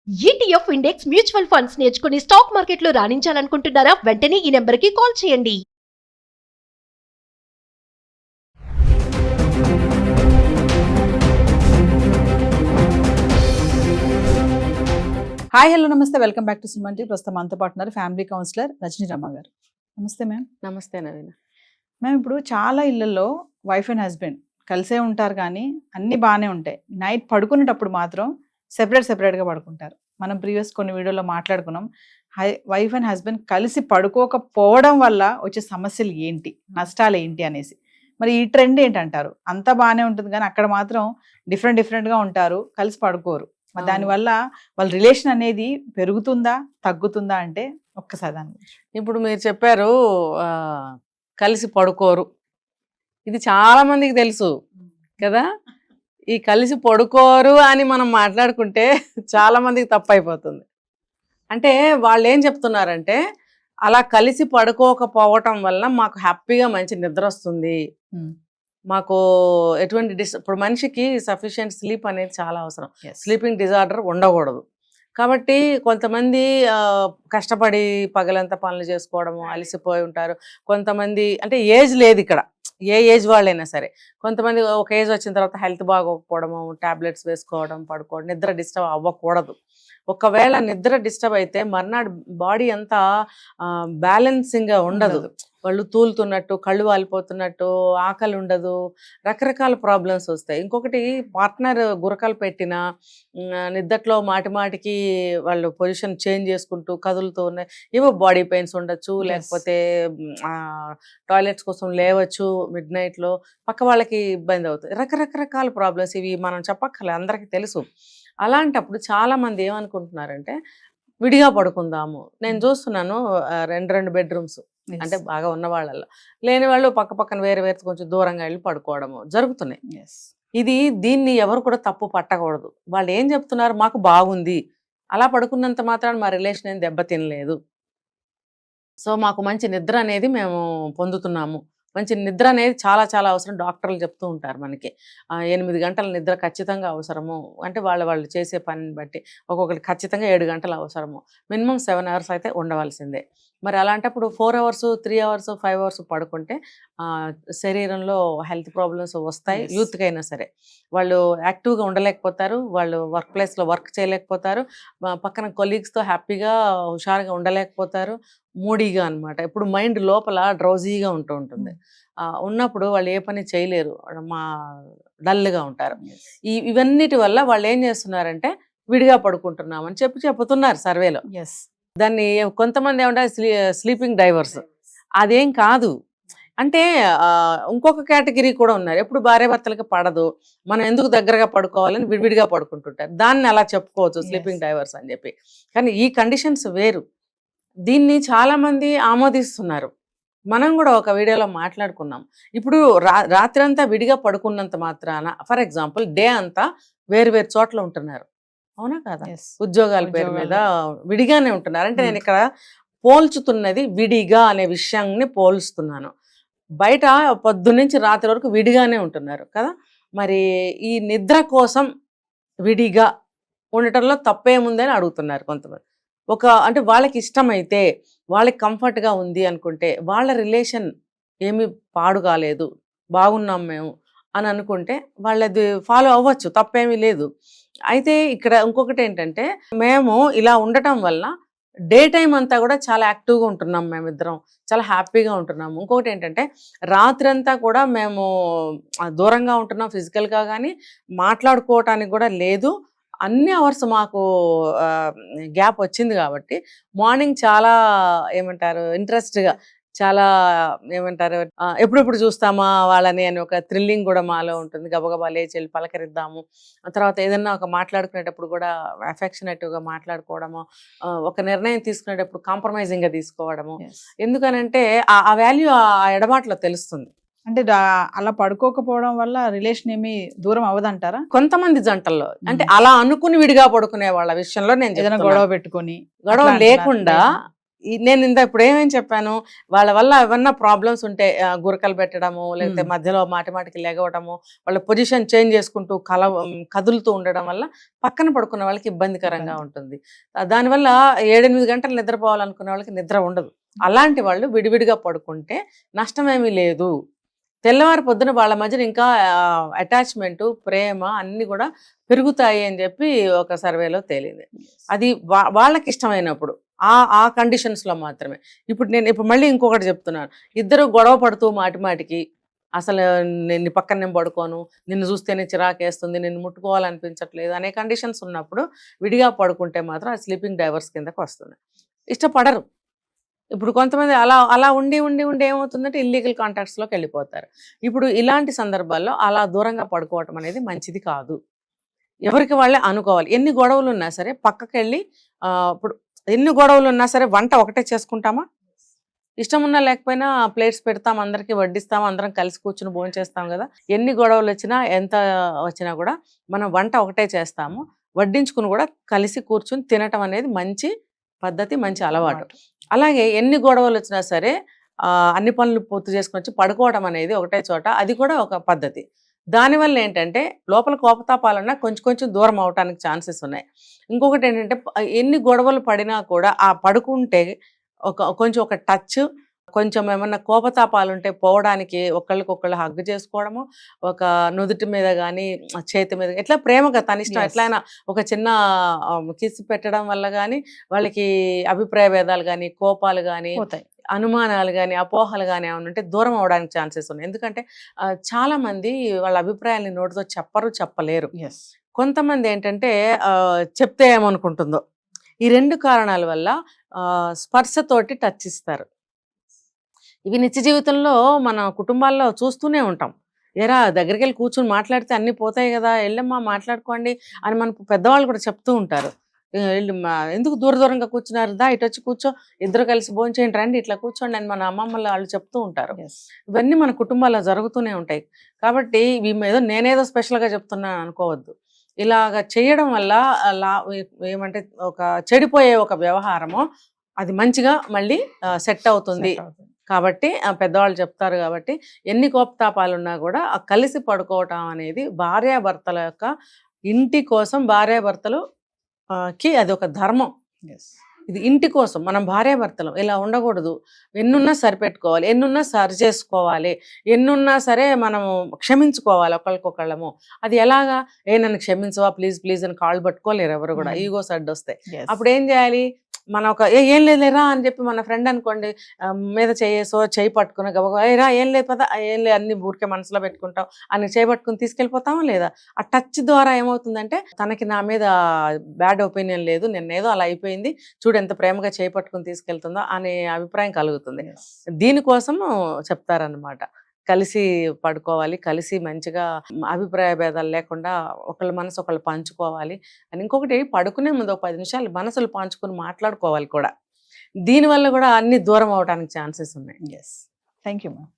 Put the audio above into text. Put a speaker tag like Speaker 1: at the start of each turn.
Speaker 1: ETF index mutual funds నేర్చుకుని stock మార్కెట్లో రాణించాలనుకుంటున్నారా? వెంటనే ఈ నెంబర్కి కాల్ చేయండి.
Speaker 2: హాయ్ హలో నమస్తే, welcome back to Suman TV. ప్రస్తుతం మనతో పాటు ఉన్నారు ఫ్యామిలీ కౌన్సిలర్ రజనీ రమ్మ గారు. నమస్తే మ్యామ్.
Speaker 3: నమస్తే నవీన.
Speaker 2: మ్యామ్, ఇప్పుడు చాలా ఇళ్లలో వైఫ్ అండ్ హస్బెండ్ కలిసే ఉంటారు, కానీ అన్నీ బాగానే ఉంటాయి. నైట్ పడుకునేటప్పుడు మాత్రం సెపరేట్గా పడుకుంటారు. మనం ప్రీవియస్ కొన్ని వీడియోలో మాట్లాడుకున్నాం. వైఫ్ అండ్ హస్బెండ్ కలిసి పడుకోకపోవడం వల్ల వచ్చే సమస్యలు ఏంటి, నష్టాలు ఏంటి అనేసి. మరి ఈ ట్రెండ్ ఏంటంటారు? అంతా బాగానే ఉంటుంది కానీ అక్కడ మాత్రం డిఫరెంట్గా ఉంటారు, కలిసి పడుకోరు. మరి దానివల్ల వాళ్ళ రిలేషన్ అనేది పెరుగుతుందా తగ్గుతుందా అంటే ఒక్కసారి దాని గురించి.
Speaker 3: ఇప్పుడు మీరు చెప్పారు కలిసి పడుకోరు, ఇది చాలా మందికి తెలుసు కదా. ఈ కలిసి పడుకోరు అని మనం మాట్లాడుకుంటే చాలా మందికి తప్పు అయిపోతుంది. అంటే వాళ్ళు ఏం చెప్తున్నారంటే, అలా కలిసి పడుకోకపోవటం వల్ల మాకు హ్యాపీగా మంచి నిద్ర వస్తుంది, మాకు ఎటువంటి ఇప్పుడు మనిషికి సఫిషియెంట్ స్లీప్ అనేది చాలా అవసరం. స్లీపింగ్ డిజార్డర్ ఉండకూడదు. కాబట్టి కొంతమంది కష్టపడి పగలంతా పనులు చేసుకోవడము, అలసిపోయి ఉంటారు. కొంతమంది అంటే ఏజ్ లేదు ఇక్కడ, ఏ ఏజ్ వాళ్ళైనా సరే. కొంతమంది ఒక ఏజ్ వచ్చిన తర్వాత హెల్త్ బాగోకపోవడము, టాబ్లెట్స్ వేసుకోవడం, పడుకోవడం, నిద్ర డిస్టర్బ్ అవ్వకూడదు. ఒకవేళ నిద్ర డిస్టర్బ్ అయితే మర్నాడు బాడీ అంతా బ్యాలెన్సింగ్గా ఉండదు. వాళ్ళు తూలుతున్నట్టు, కళ్ళు వాలిపోతున్నట్టు, ఆకలి ఉండదు, రకరకాల ప్రాబ్లమ్స్ వస్తాయి. ఇంకొకటి, పార్ట్నర్ గురకలు పెట్టినా నిద్దట్లో మాటికి వాళ్ళు పొజిషన్ చేంజ్ చేసుకుంటూ కదులుతూ ఉన్నాయి, ఏవో బాడీ పెయిన్స్ ఉండొచ్చు, లేకపోతే టాయిలెట్స్ కోసం లేవచ్చు మిడ్ నైట్లో, పక్క వాళ్ళకి ఇబ్బంది అవుతుంది. రకరకాల ప్రాబ్లమ్స్ ఇవి మనం చెప్పక్కర్లే, అందరికీ తెలుసు. అలాంటప్పుడు చాలామంది ఏమనుకుంటున్నారంటే విడిగా పడుకుందాము. నేను చూస్తున్నాను రెండు బెడ్రూమ్స్, అంటే బాగా ఉన్న వాళ్ళల్లో, లేని వాళ్ళు పక్కన వేరే కొంచెం దూరంగా వెళ్ళి పడుకోవడము జరుగుతున్నాయి. దీన్ని ఎవరు కూడా తప్పు పట్టకూడదు. వాళ్ళు ఏం చెప్తున్నారు, మాకు బాగుంది, అలా పడుకున్నంత మాత్రాన మా రిలేషన్ ఏం దెబ్బతినలేదు, సో మాకు మంచి నిద్ర అనేది మేము పొందుతున్నాము. మంచి నిద్ర అనేది చాలా అవసరం. డాక్టర్లు చెప్తూ ఉంటారు మనకి 8 గంటల నిద్ర ఖచ్చితంగా అవసరము. అంటే వాళ్ళు చేసే పనిని బట్టి ఒక్కొక్కటి ఖచ్చితంగా 7 గంటలు అవసరము. మినిమం 7 అవర్స్ అయితే ఉండవలసిందే. మరి అలాంటప్పుడు 4 అవర్స్, 3 అవర్స్, 5 అవర్స్ పడుకుంటే శరీరంలో హెల్త్ ప్రాబ్లమ్స్ వస్తాయి. యూత్కి అయినా సరే వాళ్ళు యాక్టివ్గా ఉండలేకపోతారు, వాళ్ళు వర్క్ ప్లేస్లో వర్క్ చేయలేకపోతారు, పక్కన కొలీగ్స్తో హ్యాపీగా హుషారుగా ఉండలేకపోతారు, మూడీగా అనమాట. ఇప్పుడు మైండ్ లోపల డ్రౌజీగా ఉంటుంది. ఉన్నప్పుడు వాళ్ళు ఏ పని చేయలేరు, డల్గా ఉంటారు. ఇవన్నిటి వల్ల వాళ్ళు ఏం చేస్తున్నారంటే విడిగా పడుకుంటున్నామని చెప్తున్నారు సర్వేలో. దాన్ని కొంతమంది ఏమంటారు స్లీపింగ్ డైవర్స్. అదేం కాదు. అంటే ఇంకొక కేటగిరీ కూడా ఉన్నారు, ఎప్పుడు భార్యాభర్తలకి పడదు, మనం ఎందుకు దగ్గరగా పడుకోవాలని విడివిడిగా పడుకుంటుంటారు. దాన్ని అలా చెప్పుకోవచ్చు స్లీపింగ్ డైవర్స్ అని చెప్పి. కానీ ఈ కండిషన్స్ వేరు. దీన్ని చాలామంది ఆమోదిస్తున్నారు. మనం కూడా ఒక వీడియోలో మాట్లాడుకున్నాం. ఇప్పుడు రాత్రి అంతా విడిగా పడుకున్నంత మాత్రాన, ఫర్ ఎగ్జాంపుల్ డే అంతా వేరు చోట్ల ఉంటున్నారు, అవునా కాదా? ఉద్యోగాల పేరు మీద విడిగానే ఉంటున్నారు. అంటే నేను ఇక్కడ పోల్చుతున్నది విడిగా అనే విషయాన్ని పోల్చుతున్నాను. బయట పొద్దున్నుంచి రాత్రి వరకు విడిగానే ఉంటున్నారు కదా. మరి ఈ నిద్ర కోసం విడిగా ఉండటంలో తప్పేముందని అడుగుతున్నారు కొంతమంది. అంటే వాళ్ళకి ఇష్టమైతే, వాళ్ళకి కంఫర్ట్గా ఉంది అనుకుంటే, వాళ్ళ రిలేషన్ ఏమీ పాడు కాలేదు, బాగున్నాం మేము అని అనుకుంటే వాళ్ళది ఫాలో అవ్వచ్చు, తప్పేమీ లేదు. అయితే ఇక్కడ ఇంకొకటి ఏంటంటే, మేము ఇలా ఉండటం వల్ల డే టైం అంతా కూడా చాలా యాక్టివ్గా ఉంటున్నాం, మేమిద్దరం చాలా హ్యాపీగా ఉంటున్నాము. ఇంకొకటి ఏంటంటే, రాత్రి అంతా కూడా మేము దూరంగా ఉంటున్నాం ఫిజికల్గా, కానీ మాట్లాడుకోవటానికి కూడా లేదు. అన్ని అవర్స్ మాకు గ్యాప్ వచ్చింది కాబట్టి మార్నింగ్ చాలా ఏమంటారు ఇంట్రెస్ట్గా, చాలా ఏమంటారు ఎప్పుడెప్పుడు చూస్తామా వాళ్ళని అని ఒక థ్రిల్లింగ్ కూడా మాలో ఉంటుంది. గబగబా లేచి వెళ్ళి పలకరిద్దాము. తర్వాత ఏదన్నా ఒక మాట్లాడుకునేటప్పుడు కూడా అఫెక్షనేటివ్గా మాట్లాడుకోవడము, ఒక నిర్ణయం తీసుకునేటప్పుడు కాంప్రమైజింగ్గా తీసుకోవడము. ఎందుకనంటే ఆ వాల్యూ ఆ ఎడబాట్లో తెలుస్తుంది.
Speaker 2: అంటే అలా పడుకోకపోవడం వల్ల రిలేషన్ ఏమి దూరం అవ్వదంటారా?
Speaker 3: కొంతమంది జంటల్లో, అంటే అలా అనుకుని విడిగా పడుకునే వాళ్ళ విషయంలో నేను
Speaker 2: ఏదైనా గొడవ పెట్టుకొని,
Speaker 3: గొడవ లేకుండా నేను ఇప్పుడు ఏమేమి చెప్పాను, వాళ్ళ వల్ల ఏమన్నా ప్రాబ్లమ్స్ ఉంటే గురకలు పెట్టడము, లేకపోతే మధ్యలో మాటికి లెగవటము, వాళ్ళ పొజిషన్ చేంజ్ చేసుకుంటూ కదులుతూ ఉండడం వల్ల పక్కన పడుకున్న వాళ్ళకి ఇబ్బందికరంగా ఉంటుంది. దానివల్ల 7-8 గంటలు నిద్రపోవాలనుకునే వాళ్ళకి నిద్ర ఉండదు. అలాంటి వాళ్ళు విడివిడిగా పడుకుంటే నష్టమేమీ లేదు. తెల్లవారి పొద్దున వాళ్ళ మధ్యన ఇంకా అటాచ్మెంట్, ప్రేమ అన్ని కూడా పెరుగుతాయి అని చెప్పి ఒక సర్వేలో తేలింది. అది వాళ్ళకి ఇష్టమైనప్పుడు ఆ కండిషన్స్ లో మాత్రమే. ఇప్పుడు మళ్ళీ ఇంకొకటి చెప్తున్నాను, ఇద్దరు గొడవ పడుతూ మాటికి అసలు నేను పక్కన నేను పడుకోను, నిన్ను చూస్తేనే చిరాకేస్తుంది, నిన్ను ముట్టుకోవాలనిపించట్లేదు అనే కండిషన్స్ ఉన్నప్పుడు విడిగా పడుకుంటే మాత్రం అది స్లీపింగ్ డైవర్స్ కిందకు వస్తుంది. ఇష్టపడరు. ఇప్పుడు కొంతమంది అలా ఉండి ఏమవుతుందంటే ఇల్లీగల్ కాంటాక్ట్స్లోకి వెళ్ళిపోతారు. ఇప్పుడు ఇలాంటి సందర్భాల్లో అలా దూరంగా పడుకోవటం అనేది మంచిది కాదు. ఎవరికి వాళ్ళే అనుకోవాలి. ఎన్ని గొడవలు ఉన్నా సరే పక్కకి వెళ్ళి, ఇప్పుడు ఎన్ని గొడవలు ఉన్నా సరే వంట ఒకటే చేసుకుంటామా? ఇష్టం ఉన్నా లేకపోయినా ప్లేట్స్ పెడతాం, అందరికీ వడ్డిస్తాం, అందరం కలిసి కూర్చుని భోజనం చేస్తాం కదా. ఎన్ని గొడవలు వచ్చినా ఎంత వచ్చినా కూడా మనం వంట ఒకటే చేస్తాము. వడ్డించుకుని కూడా కలిసి కూర్చుని తినటం అనేది మంచి పద్ధతి, మంచి అలవాటు. అలాగే ఎన్ని గొడవలు వచ్చినా సరే అన్ని పనులు పూర్తి చేసుకుని వచ్చి పడుకోవడం అనేది ఒకటే చోట, అది కూడా ఒక పద్ధతి. దానివల్ల ఏంటంటే లోపల కోపతాపాలన్నా కొంచెం దూరం అవటానికి ఛాన్సెస్ ఉన్నాయి. ఇంకొకటి ఏంటంటే ఎన్ని గొడవలు పడినా కూడా ఆ పడుకుంటే కొంచెం ఒక టచ్, కొంచెం ఏమన్నా కోపతాపాలు ఉంటే పోవడానికి ఒకళ్ళకొకళ్ళు హగ్ చేసుకోవడము, ఒక నుదుటి మీద కానీ చేతి మీద ఎట్లా ప్రేమగా తన ఇష్టం ఎట్లయినా ఒక చిన్న కిస్ పెట్టడం వల్ల కానీ వాళ్ళకి అభిప్రాయ భేదాలు కానీ, కోపాలు కానీ, అనుమానాలు కానీ, అపోహలు కానీ ఏమైనా ఉంటే దూరం అవడానికి ఛాన్సెస్ ఉన్నాయి. ఎందుకంటే చాలా మంది వాళ్ళ అభిప్రాయాన్ని నోటితో చెప్పలేరు. కొంతమంది ఏంటంటే చెప్తే ఏమనుకుంటుందో. ఈ 2 కారణాల వల్ల స్పర్శతోటి టచ్ ఇస్తారు. ఇవి నిత్య జీవితంలో మన కుటుంబాల్లో చూస్తూనే ఉంటాం. ఏరా దగ్గరికి వెళ్ళి కూర్చొని మాట్లాడితే అన్నీ పోతాయి కదా, వెళ్ళమ్మా మాట్లాడుకోండి అని మన పెద్దవాళ్ళు కూడా చెప్తూ ఉంటారు. ఎందుకు దూరంగా కూర్చున్నారు, దా ఇటు వచ్చి కూర్చో, ఇద్దరు కలిసి భోజనం చేయండి, రండి ఇట్లా కూర్చోండి అని మన అమ్మమ్మలు వాళ్ళు చెప్తూ ఉంటారు. ఇవన్నీ మన కుటుంబాల్లో జరుగుతూనే ఉంటాయి. కాబట్టి ఏదో నేనేదో స్పెషల్గా చెప్తున్నాను అనుకోవద్దు. ఇలాగ చేయడం వల్ల ఏమంటే ఒక చెడిపోయే ఒక వ్యవహారము అది మంచిగా మళ్ళీ సెట్ అవుతుంది. కాబట్టి పెద్దవాళ్ళు చెప్తారు కాబట్టి ఎన్ని కోపతాపాలు ఉన్నా కూడా కలిసి పడుకోవటం అనేది భార్యాభర్తల యొక్క ఇంటి కోసం, భార్యాభర్తలు కి అది ఒక ధర్మం. ఇది ఇంటి కోసం మనం భార్యాభర్తలు ఇలా ఉండకూడదు. ఎన్నున్నా సరిపెట్టుకోవాలి, ఎన్నున్నా సరి చేసుకోవాలి, ఎన్నున్నా సరే మనము క్షమించుకోవాలి ఒకళ్ళకొకళ్ళము. అది ఎలాగా, నన్ను క్షమించవా ప్లీజ్ అని కాళ్ళు పట్టుకోలేరు ఎవరు కూడా, ఈగోస్ అడ్డొస్తాయి. అప్పుడు ఏం చేయాలి, మన ఒక ఏం లేదులేరా అని చెప్పి మన ఫ్రెండ్ అనుకోండి మీద చేయి పట్టుకుని గబగబా రా ఏం లేదు పదా, ఏం లేదు అన్ని ఊరికే మనసులో పెట్టుకుంటాం అని చేయి పట్టుకుని తీసుకెళ్ళిపోతామా లేదా? ఆ టచ్ ద్వారా ఏమవుతుందంటే తనకి నా మీద బ్యాడ్ ఒపీనియన్ లేదు, నిన్నేదో అలా అయిపోయింది, చూడు ఎంత ప్రేమగా చేయి పట్టుకుని తీసుకెళ్తుందో అనే అభిప్రాయం కలుగుతుంది. దీనికోసం చెప్తారనమాట, కలిసి పడుకోవాలి, కలిసి మంచిగా అభిప్రాయ భేదాలు లేకుండా ఒకళ్ళ మనసు ఒకళ్ళు పంచుకోవాలి అని. ఇంకొకటి, పడుకునే ముందు ఒక 10 నిమిషాలు మనసులు పంచుకొని మాట్లాడుకోవాలి కూడా. దీనివల్ల కూడా అన్ని దూరం అవడానికి ఛాన్సెస్ ఉన్నాయి.
Speaker 2: Thank you ma'am.